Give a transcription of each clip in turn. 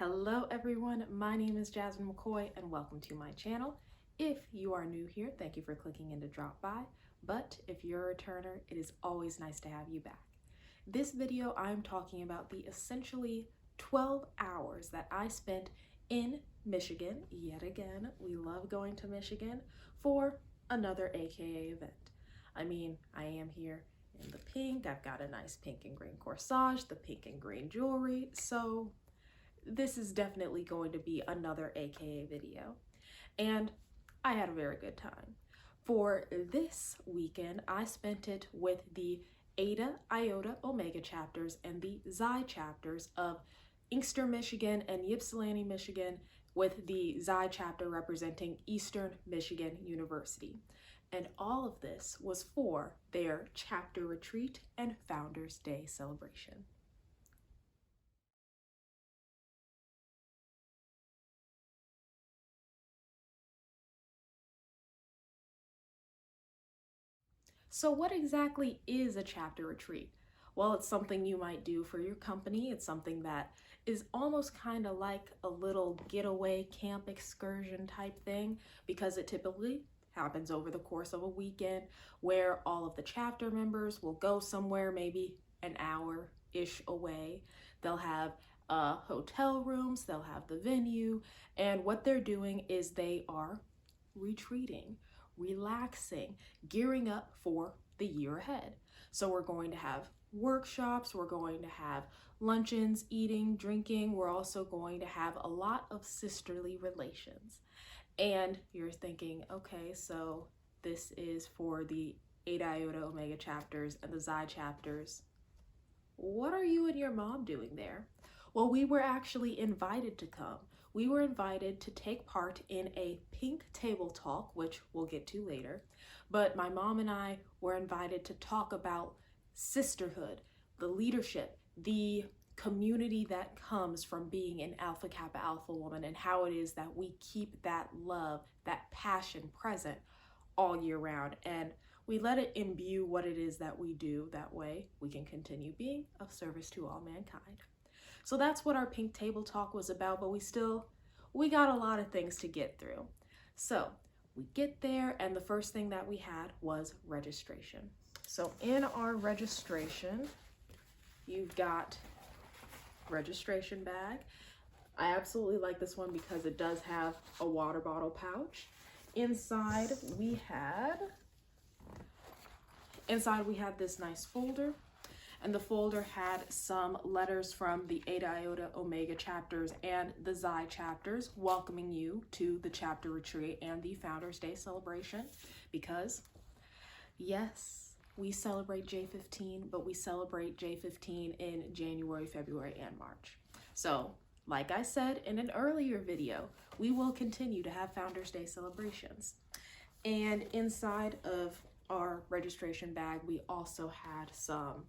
Hello everyone, my name is Jasmine McCoy and welcome to my channel. If you are new here, thank you for clicking in to drop by, but if you're a returner, it is always nice to have you back. This video, I'm talking about the essentially 12 hours that I spent in Michigan. Yet again, we love going to Michigan for another AKA event. I mean, I am here in the pink. I've got a nice pink and green corsage, the pink and green jewelry, so this is definitely going to be another AKA video. And I had a very good time. For this weekend, I spent it with the Eta Iota Omega chapters and the Xi chapters of Inkster, Michigan and Ypsilanti, Michigan, with the Xi chapter representing Eastern Michigan University. And all of this was for their chapter retreat and Founders Day celebration. So what exactly is a chapter retreat? Well, it's something you might do for your company. It's something that is almost kind of like a little getaway camp excursion type thing, because it typically happens over the course of a weekend where all of the chapter members will go somewhere maybe an hour-ish away. They'll have hotel rooms, they'll have the venue, and what they're doing is they are retreating, relaxing, gearing up for the year ahead. So we're going to have workshops, we're going to have luncheons, eating, drinking. We're also going to have a lot of sisterly relations. And you're thinking, okay, so this is for the Eta Iota Omega chapters and the Xi chapters. What are you and your mom doing there? Well, we were actually invited to come. We were invited to take part in a pink table talk, which we'll get to later. But my mom and I were invited to talk about sisterhood, the leadership, the community that comes from being an Alpha Kappa Alpha woman, and how it is that we keep that love, that passion present all year round. And we let it imbue what it is that we do. That way we can continue being of service to all mankind. So that's what our pink table talk was about, but we got a lot of things to get through. So we get there, and the first thing that we had was registration. So in our registration, you've got registration bag. I absolutely like this one because it does have a water bottle pouch. Inside we had this nice folder. And the folder had some letters from the Eta Iota Omega chapters and the Xi chapters welcoming you to the chapter retreat and the Founders Day celebration, because yes, we celebrate J15, but we celebrate J15 in January, February, and March. So like I said in an earlier video, we will continue to have Founders Day celebrations. And inside of our registration bag, we also had some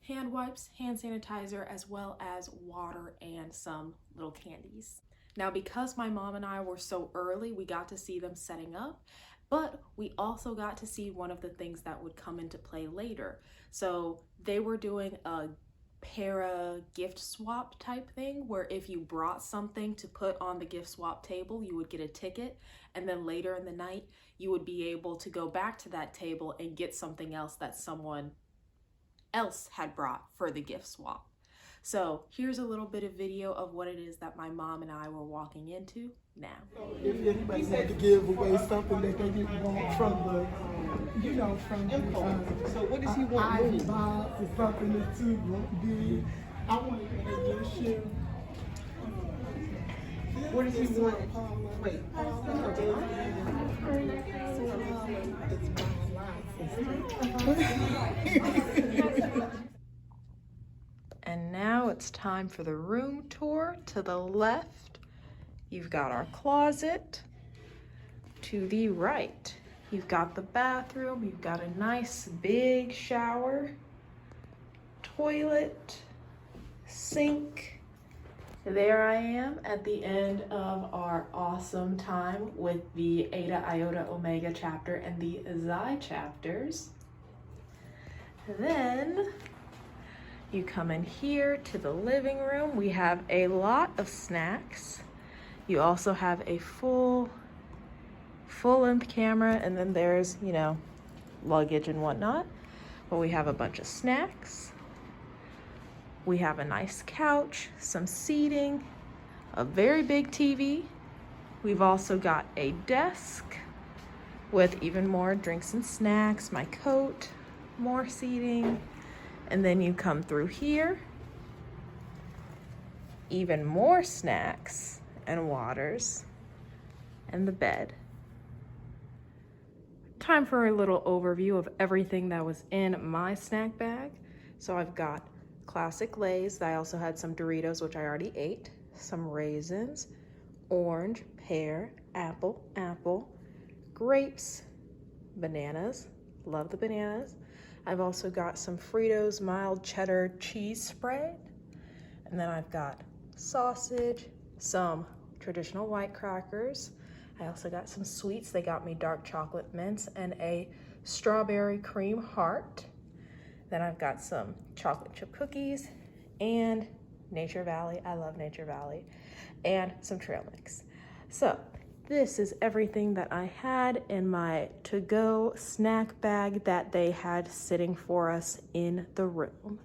hand wipes, hand sanitizer, as well as water and some little candies. Now, because my mom and I were so early, we got to see them setting up, but we also got to see one of the things that would come into play later. So they were doing a para gift swap type thing, where if you brought something to put on the gift swap table, you would get a ticket, and then later in the night, you would be able to go back to that table and get something else that someone else had brought for the gift swap. So here's a little bit of video of what it is that my mom and I were walking into now. If anybody had to give away something that they didn't want from So what does he want? Ivy box or something that's too big. I wanted an edition. What does he want? Wait. And now it's time for the room tour. To the left, you've got our closet. To the right, you've got the bathroom. You've got a nice big shower, toilet, sink. There I am at the end of our awesome time with the Eta Iota Omega chapter and the Xi chapters. Then You come in here to the living room. We have a lot of snacks. You also have a full-length camera, and then there's, you know, luggage and whatnot. But we have a bunch of snacks. We have a nice couch, some seating, a very big TV. We've also got a desk with even more drinks and snacks, my coat, more seating. And then you come through here, even more snacks and waters, and the bed. Time for a little overview of everything that was in my snack bag. So I've got classic Lay's. I also had some Doritos, which I already ate, some raisins, orange, pear, apple, grapes, bananas, love the bananas. I've also got some Fritos mild cheddar cheese spread. And then I've got sausage, some traditional white crackers. I also got some sweets. They got me dark chocolate mints and a strawberry cream heart. Then I've got some chocolate chip cookies and Nature Valley. I love Nature Valley. And some trail mix. So this is everything that I had in my to-go snack bag that they had sitting for us in the room.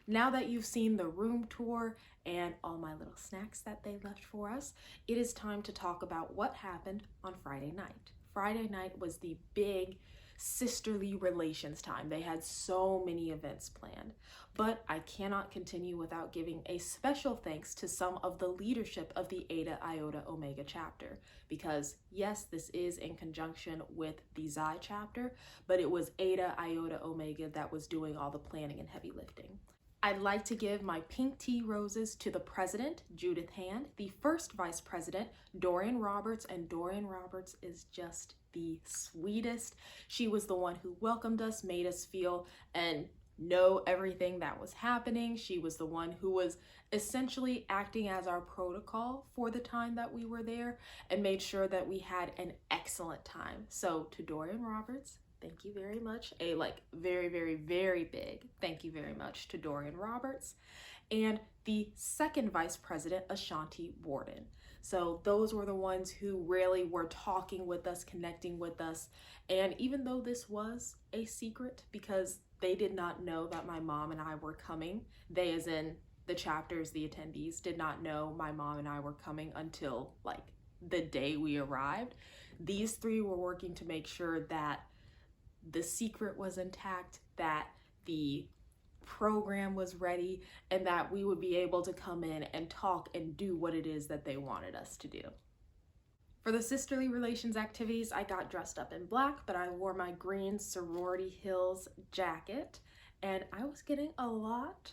Now that you've seen the room tour and all my little snacks that they left for us, it is time to talk about what happened on Friday night. Friday night was the big sisterly relations time. They had so many events planned, but I cannot continue without giving a special thanks to some of the leadership of the Eta Iota Omega chapter, because yes, this is in conjunction with the Xi chapter, but it was Eta Iota Omega that was doing all the planning and heavy lifting. I'd like to give my pink tea roses to the president, Judith Hand, the first vice president, Dorian Roberts, and Dorian Roberts is just the sweetest. She was the one who welcomed us, made us feel and know everything that was happening. She was the one who was essentially acting as our protocol for the time that we were there and made sure that we had an excellent time. So to Dorian Roberts, thank you very much. A very, very, very big thank you very much to Dorian Roberts. And the second vice president, Ashanti Borden. So those were the ones who really were talking with us, connecting with us. And even though this was a secret, because they did not know that my mom and I were coming, they as in the chapters, the attendees, did not know my mom and I were coming until like the day we arrived. These three were working to make sure that the secret was intact, that the program was ready, and that we would be able to come in and talk and do what it is that they wanted us to do. For the sisterly relations activities, I got dressed up in black, but I wore my green Sorority Hills jacket, and I was getting a lot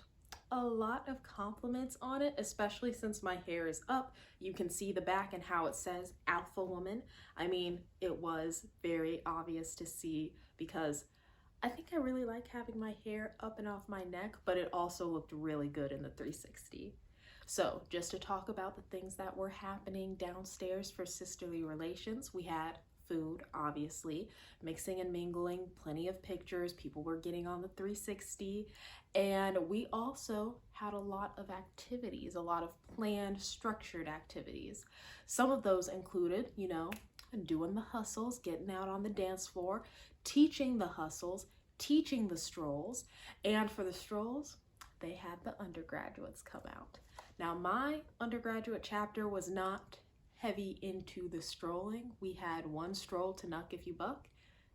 of compliments on it, especially since my hair is up. You can see the back and how it says Alpha Woman. I mean, it was very obvious to see because I think I really like having my hair up and off my neck, but it also looked really good in the 360. So just to talk about the things that were happening downstairs for sisterly relations, we had food, obviously, mixing and mingling, plenty of pictures, people were getting on the 360, and we also had a lot of activities, a lot of planned, structured activities. Some of those included, you know, doing the hustles, getting out on the dance floor, teaching the hustles, teaching the strolls, and for the strolls, they had the undergraduates come out. Now, my undergraduate chapter was not heavy into the strolling. We had one stroll to Nuck If You Buck,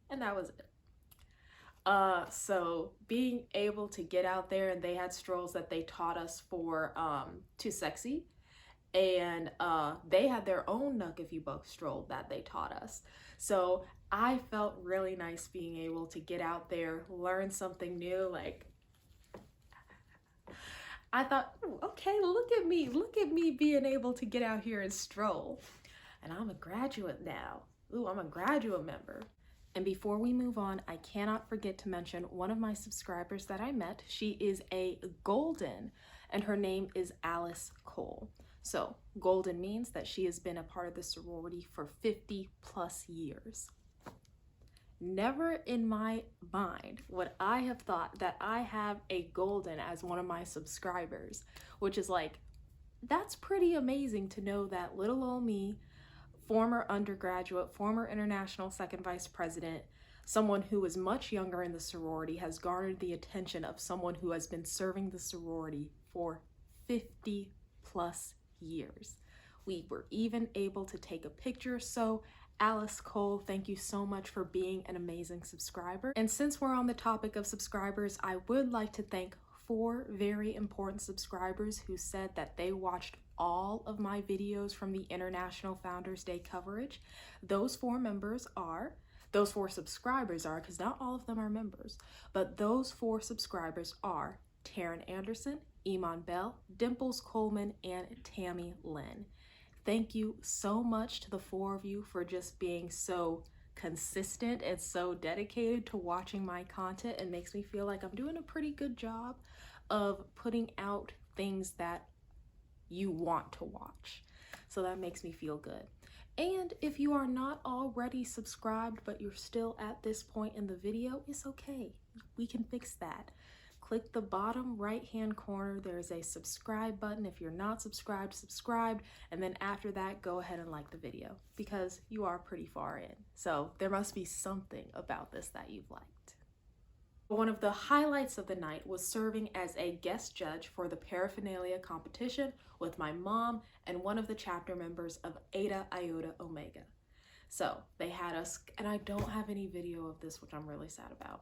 and that was it. So being able to get out there, and they had strolls that they taught us for Too Sexy, and they had their own Nuck If You Buck stroll that they taught us. So I felt really nice being able to get out there, learn something new. Like, I thought, okay, look at me being able to get out here and stroll. And I'm a graduate now. Ooh, I'm a graduate member. And before we move on, I cannot forget to mention one of my subscribers that I met. She is a golden, and her name is Alice Cole. So golden means that she has been a part of the sorority for 50+ years. Never in my mind would I have thought that I have a golden as one of my subscribers, which is like, that's pretty amazing to know that little old me, former undergraduate, former international second vice president, someone who is much younger in the sorority, has garnered the attention of someone who has been serving the sorority for 50 plus years. We were even able to take a picture. So Alice Cole, thank you so much for being an amazing subscriber. And since we're on the topic of subscribers, I would like to thank 4 very important subscribers who said that they watched all of my videos from the International Founders Day coverage. Those 4 subscribers are, because not all of them are members, but those 4 subscribers are Taryn Anderson, Iman Bell, Dimples Coleman, and Tammy Lynn. Thank you so much to the 4 of you for just being so consistent and so dedicated to watching my content. It makes me feel like I'm doing a pretty good job of putting out things that you want to watch. So that makes me feel good. And if you are not already subscribed, but you're still at this point in the video, it's okay. We can fix that. Click the bottom right-hand corner. There's a subscribe button. If you're not subscribed, subscribe. And then after that, go ahead and like the video because you are pretty far in. So there must be something about this that you've liked. One of the highlights of the night was serving as a guest judge for the paraphernalia competition with my mom and one of the chapter members of Eta Iota Omega. So they had us, and I don't have any video of this, which I'm really sad about,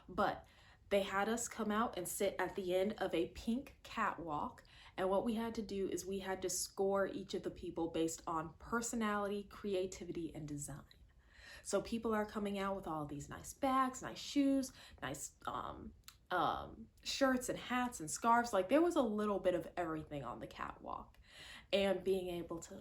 but they had us come out and sit at the end of a pink catwalk. And what we had to do is we had to score each of the people based on personality, creativity, and design. So people are coming out with all these nice bags, nice shoes, nice shirts and hats and scarves. Like there was a little bit of everything on the catwalk. And being able to,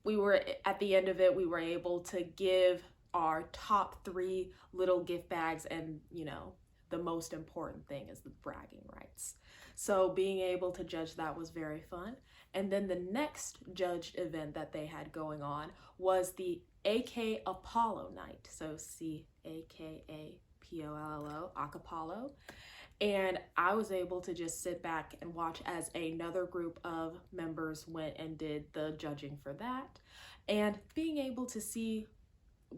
we were, at the end of it, we were able to give our top 3 little gift bags, and you know, the most important thing is the bragging rights. So being able to judge that was very fun. And then the next judged event that they had going on was the AK Apollo night. So C-A-K-A-P-O-L-L-O, Acapollo. And I was able to just sit back and watch as another group of members went and did the judging for that. And being able to see,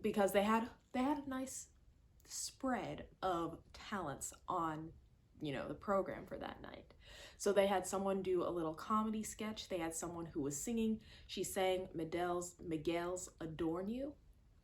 because they had a nice spread of talents on, you know, the program for that night. So they had someone do a little comedy sketch. They had someone who was singing. She sang Miguel's Adorn You.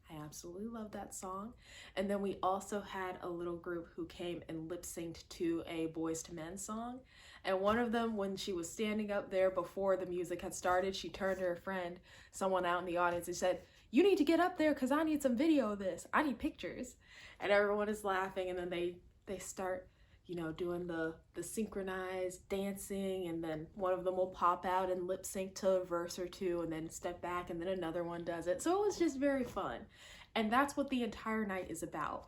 I absolutely love that song. And then we also had a little group who came and lip synced to a Boyz II Men song. And one of them, when she was standing up there before the music had started, she turned to her friend, someone out in the audience, and said, "You need to get up there because I need some video of this. I need pictures." And everyone is laughing, and then they start, you know, doing the synchronized dancing, and then one of them will pop out and lip sync to a verse or 2 and then step back, and then another one does it. So it was just very fun. And that's what the entire night is about.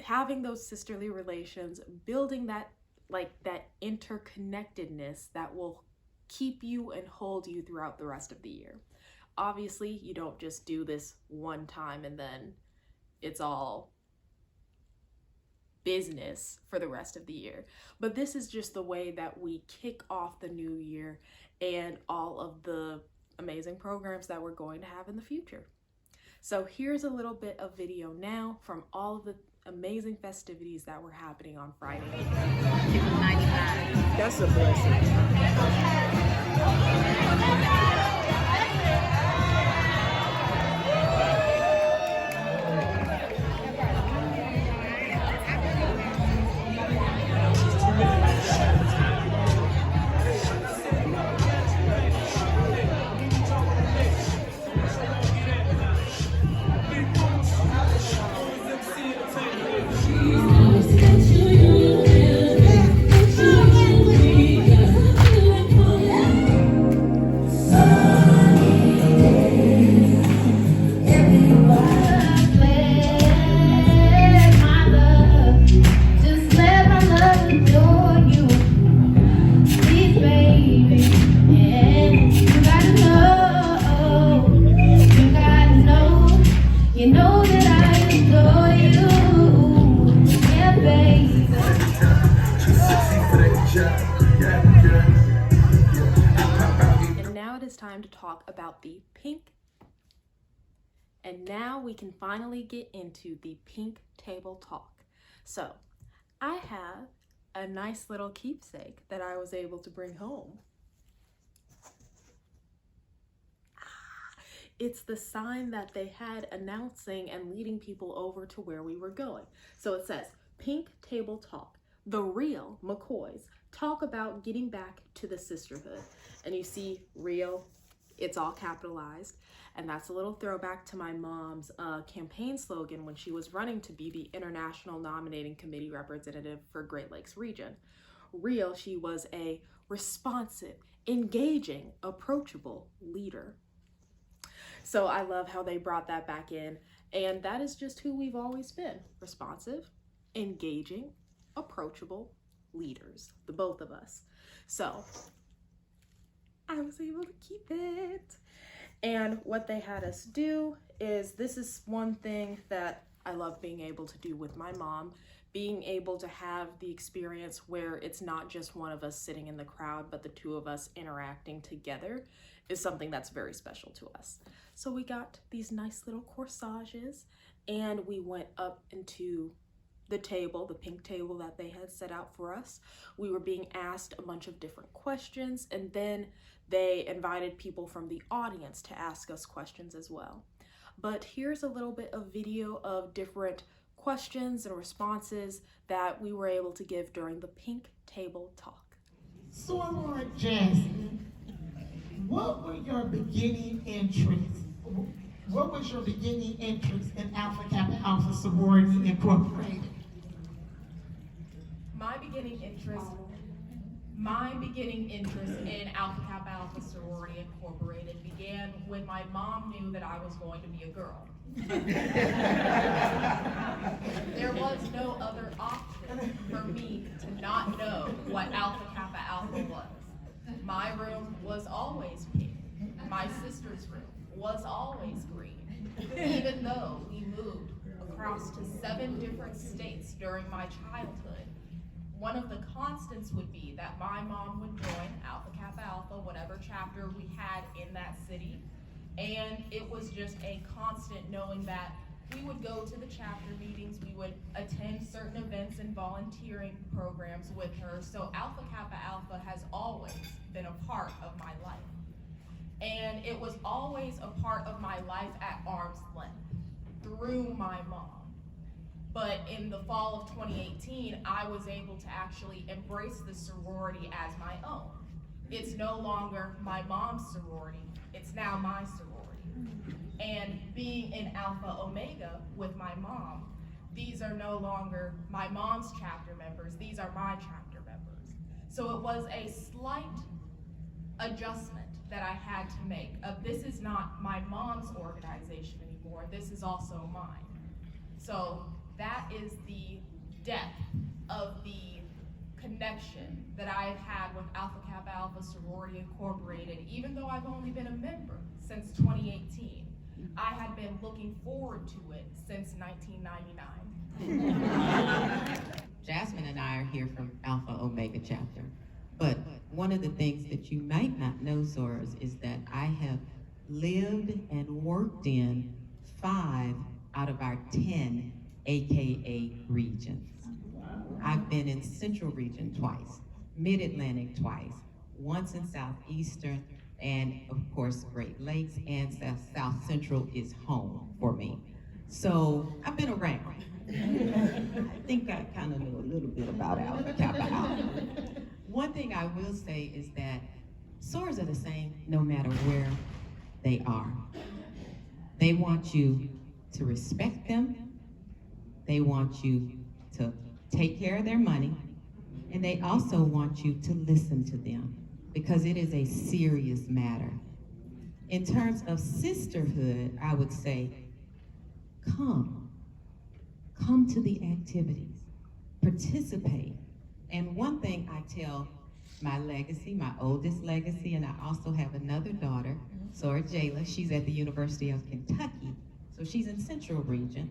Having those sisterly relations, building that, like that interconnectedness that will keep you and hold you throughout the rest of the year. Obviously, you don't just do this one time and then it's all business for the rest of the year. But this is just the way that we kick off the new year and all of the amazing programs that we're going to have in the future. So here's a little bit of video now from all of the amazing festivities that were happening on Friday. That's a blessing. time to talk about the pink. And now we can finally get into the pink table talk. So I have a nice little keepsake that I was able to bring home. It's the sign that they had announcing and leading people over to where we were going. So it says, Pink Table Talk, the real McCoys talk about getting back to the sisterhood. And you see real, it's all capitalized. And that's a little throwback to my mom's campaign slogan when she was running to be the International Nominating Committee representative for Great Lakes region. Real, she was a responsive, engaging, approachable leader. So I love how they brought that back in. And that is just who we've always been. Responsive, engaging, approachable leaders, the both of us. So I was able to keep it. And what they had us do is, this is one thing that I love being able to do with my mom, being able to have the experience where it's not just one of us sitting in the crowd, but the two of us interacting together is something that's very special to us. So we got these nice little corsages and we went up into the table, the pink table that they had set out for us. We were being asked a bunch of different questions, and then they invited people from the audience to ask us questions as well. But here's a little bit of video of different questions and responses that we were able to give during the pink table talk. Sorority Jasmine, what were your beginning interests? What was your beginning interest in Alpha Kappa Alpha Sorority Incorporated? My beginning interest in Alpha Kappa Alpha Sorority Incorporated began when my mom knew that I was going to be a girl. There was no other option for me to not know what Alpha Kappa Alpha was. My room was always pink. My sister's room was always green. Even though we moved across to 7 different states during my childhood, one of the constants would be that my mom would join Alpha Kappa Alpha, whatever chapter we had in that city. And it was just a constant knowing that we would go to the chapter meetings, we would attend certain events and volunteering programs with her. So Alpha Kappa Alpha has always been a part of my life. And it was always a part of my life at arm's length through my mom. But in the fall of 2018, I was able to actually embrace the sorority as my own. It's no longer my mom's sorority, it's now my sorority. And being in Alpha Omega with my mom, these are no longer my mom's chapter members, these are my chapter members. So it was a slight adjustment that I had to make of, this is not my mom's organization anymore, this is also mine. So that is the depth of the connection that I have had with Alpha Kappa Alpha Sorority Incorporated. Even though I've only been a member since 2018, I had been looking forward to it since 1999. Jasmine and I are here from Alpha Omega chapter, but one of the things that you might not know, Soros, is that I have lived and worked in 5 out of our 10 AKA regions. I've been in Central Region twice, Mid-Atlantic twice, once in Southeastern, and of course Great Lakes, and South Central is home for me. So I've been around. I think I kind of know a little bit about Alpha Kappa Alpha. One thing I will say is that sorors are the same no matter where they are. They want you to respect them. They want you to take care of their money, and they also want you to listen to them because it is a serious matter. In terms of sisterhood, I would say, come to the activities, participate. And one thing I tell my legacy, my oldest legacy, and I also have another daughter, Sora Jayla, she's at the University of Kentucky, so she's in Central Region,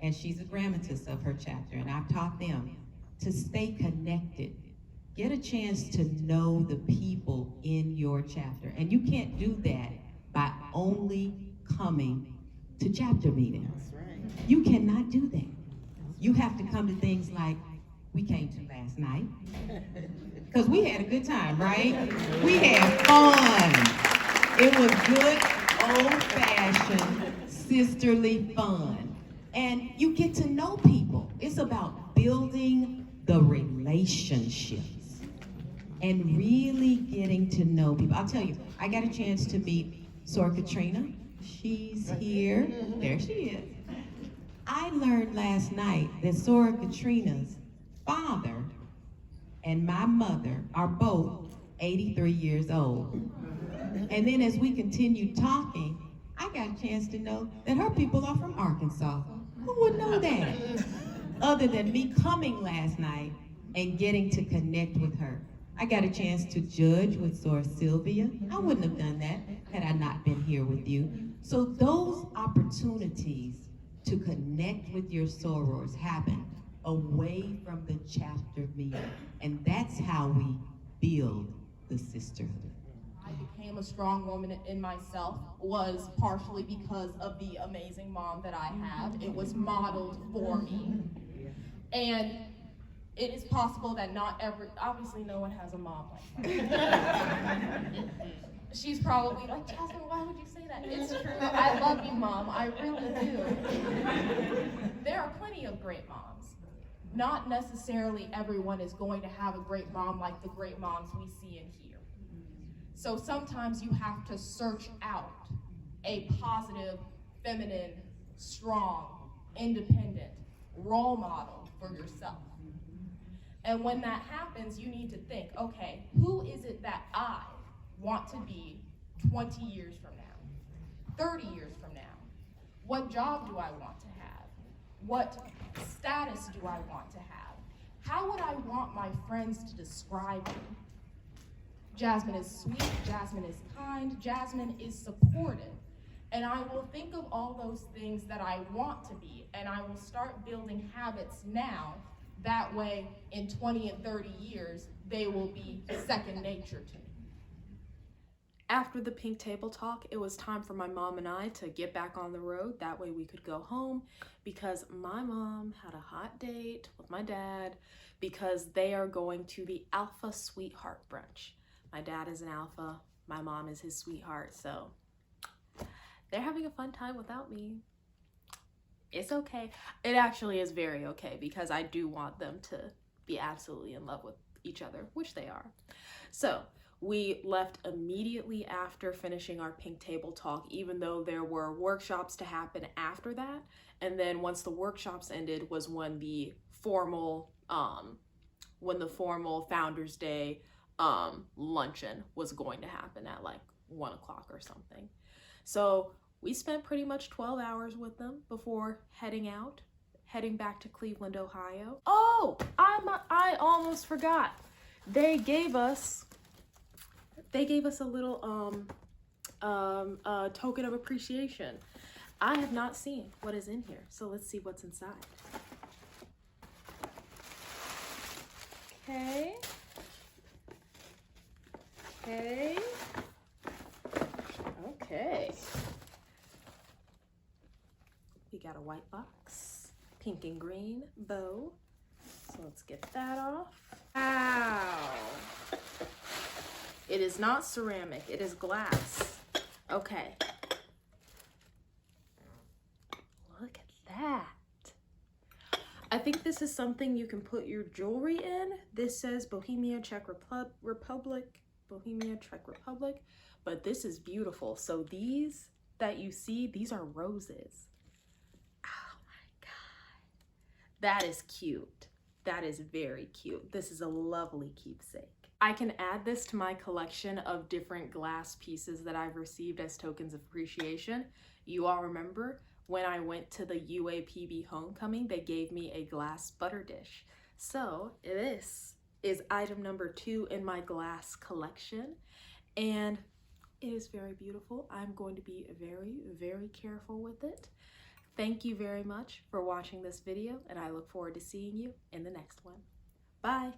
and she's a grammatis of her chapter, and I've taught them to stay connected. get a chance to know the people in your chapter. And you can't do that by only coming to chapter meetings. You cannot do that. You have to come to things like we came to last night. Because we had a good time, right? We had fun. It was good, old-fashioned, sisterly fun. And you get to know people. It's about building the relationships and really getting to know people. I'll tell you, I got a chance to meet Sor Katrina. She's here. There she is. I learned last night that Sor Katrina's father and my mother are both 83 years old. And then as we continued talking, I got a chance to know that her people are from Arkansas. Who would know that? Other than me coming last night and getting to connect with her. I got a chance to judge with Sor Sylvia. I wouldn't have done that had I not been here with you. So those opportunities to connect with your sorors happen away from the chapter meeting. And that's how we build the sisterhood. I became a strong woman in myself was partially because of the amazing mom that I have. It was modeled for me. And it is possible that obviously no one has a mom like that. She's probably like, Jasmine, why would you say that? It's true. I love you, Mom. I really do. There are plenty of great moms. Not necessarily everyone is going to have a great mom like the great moms we see and hear. So sometimes you have to search out a positive, feminine, strong, independent role model for yourself. And when that happens, you need to think, okay, who is it that I want to be 20 years from now, 30 years from now? What job do I want to have? What status do I want to have? How would I want my friends to describe me? Jasmine is sweet, Jasmine is kind, Jasmine is supportive. And I will think of all those things that I want to be, and I will start building habits now. That way, in 20 and 30 years, they will be second nature to me. After the pink table talk, it was time for my mom and I to get back on the road. That way we could go home because my mom had a hot date with my dad because they are going to the Alpha Sweetheart Brunch. My dad is an alpha, my mom is his sweetheart, so they're having a fun time without me. It's okay. It actually is very okay because I do want them to be absolutely in love with each other, which they are. So we left immediately after finishing our pink table talk, even though there were workshops to happen after that. And then once the workshops ended was when the formal Founders Day luncheon was going to happen at like 1 o'clock or something. So we spent pretty much 12 hours with them before heading back to Cleveland, Ohio. Oh, I almost forgot. They gave us a little token of appreciation. I have not seen what is in here, so let's see what's inside. Okay. We got a white box, pink and green bow. So let's get that off. Wow. It is not ceramic, it is glass. Okay. Look at that. I think this is something you can put your jewelry in. This says Bohemia, Czech Republic, but this is beautiful. So these that you see, these are roses. Oh my God. That is cute. That is very cute. This is a lovely keepsake. I can add this to my collection of different glass pieces that I've received as tokens of appreciation. You all remember when I went to the UAPB homecoming, they gave me a glass butter dish. So this is item number 2 in my glass collection, and it is very beautiful. I'm going to be very, very careful with it. Thank you very much for watching this video, and I look forward to seeing you in the next one. Bye.